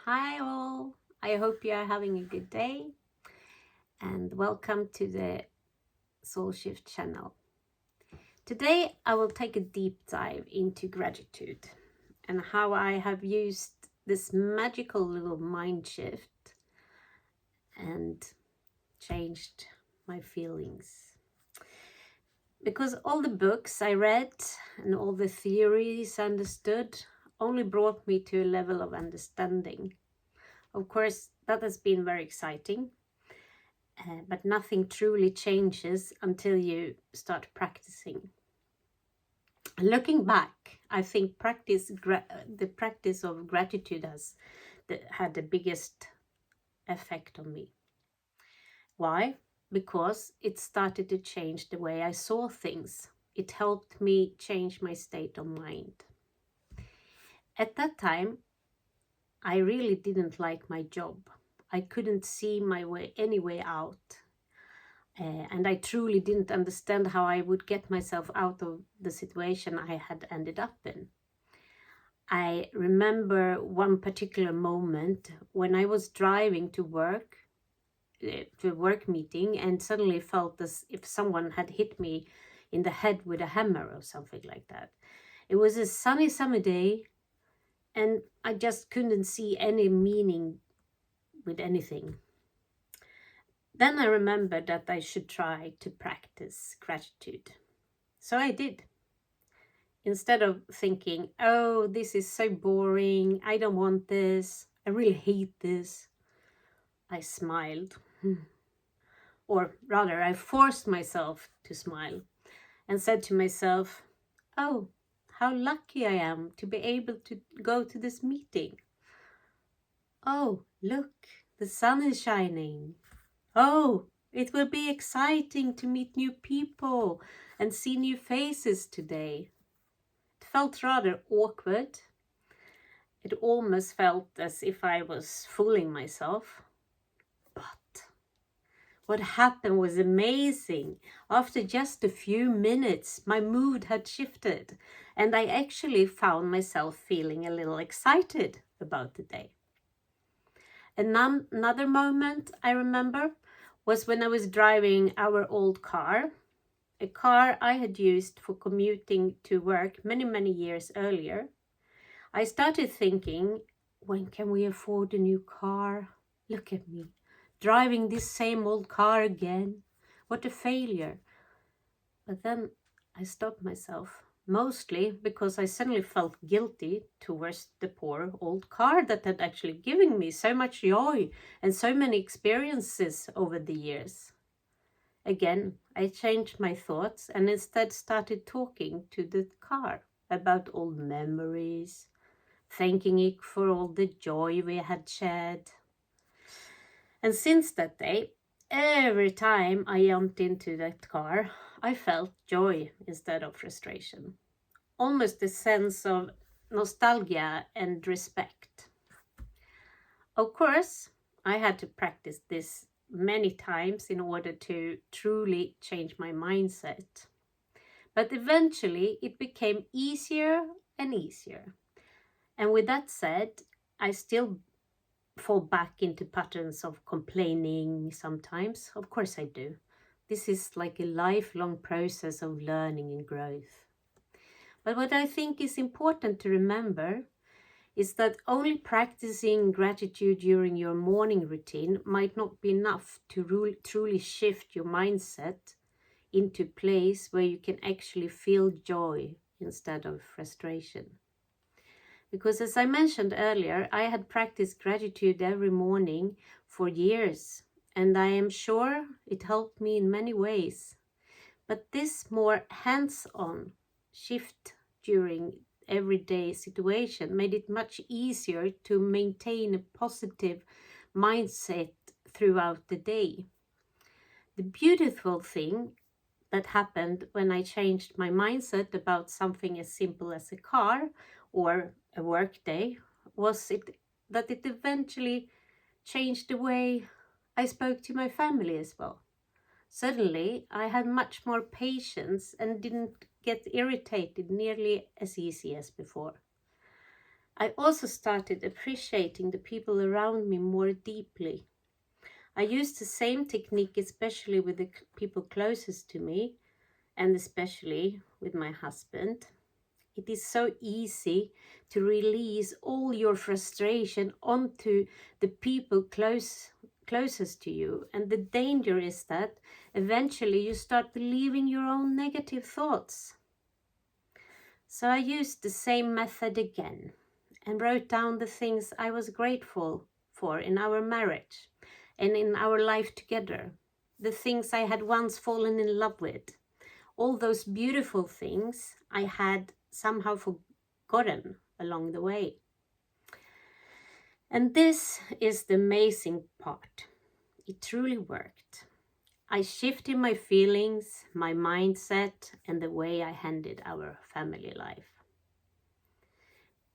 Hi all, I hope you are having a good day and welcome to the Soul Shift channel. Today I will take a deep dive into gratitude and how I have used this magical little mind shift and changed my feelings. Because all the books I read and all the theories I understood only brought me to a level of understanding. Of course, that has been very exciting. But nothing truly changes until you start practicing. Looking back, I think the practice of gratitude has had the biggest effect on me. Why? Because it started to change the way I saw things. It helped me change my state of mind. At that time, I really didn't like my job. I couldn't see any way out. And I truly didn't understand how I would get myself out of the situation I had ended up in. I remember one particular moment when I was driving to a work meeting, and suddenly felt as if someone had hit me in the head with a hammer or something like that. It was a sunny summer day, and I just couldn't see any meaning with anything. Then I remembered that I should try to practice gratitude. So I did. Instead of thinking, oh, this is so boring, I don't want this, I really hate this, I smiled. Or rather, I forced myself to smile and said to myself, oh, how lucky I am to be able to go to this meeting. Oh, look, the sun is shining. Oh, it will be exciting to meet new people and see new faces today. It felt rather awkward. It almost felt as if I was fooling myself. But what happened was amazing. After just a few minutes, my mood had shifted, and I actually found myself feeling a little excited about the day. Another moment I remember was when I was driving our old car, a car I had used for commuting to work many, many years earlier. I started thinking, when can we afford a new car? Look at me, driving this same old car again. What a failure. But then I stopped myself, mostly because I suddenly felt guilty towards the poor old car that had actually given me so much joy and so many experiences over the years. Again, I changed my thoughts and instead started talking to the car about old memories, thanking it for all the joy we had shared. And since that day, every time I jumped into that car, I felt joy instead of frustration. Almost a sense of nostalgia and respect. Of course, I had to practice this many times in order to truly change my mindset. But eventually, it became easier and easier. And with that said, I still fall back into patterns of complaining sometimes. Of course, I do. This is like a lifelong process of learning and growth. But what I think is important to remember is that only practicing gratitude during your morning routine might not be enough to truly shift your mindset into a place where you can actually feel joy instead of frustration. Because as I mentioned earlier, I had practiced gratitude every morning for years, and I am sure it helped me in many ways. But this more hands-on shift during everyday situation made it much easier to maintain a positive mindset throughout the day. The beautiful thing that happened when I changed my mindset about something as simple as a car or a work day was that it eventually changed the way I spoke to my family as well. Suddenly, I had much more patience and didn't get irritated nearly as easy as before. I also started appreciating the people around me more deeply. I used the same technique, especially with the people closest to me, and especially with my husband. It is so easy to release all your frustration onto the people closest to you. And the danger is that eventually you start believing your own negative thoughts. So I used the same method again and wrote down the things I was grateful for in our marriage and in our life together, the things I had once fallen in love with, all those beautiful things I had somehow forgotten along the way. And this is the amazing part. It truly worked. I shifted my feelings, my mindset, and the way I handled our family life.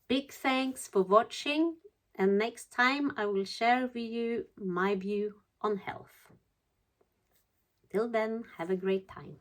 Big thanks for watching, and next time I will share with you my view on health. Till then, have a great time.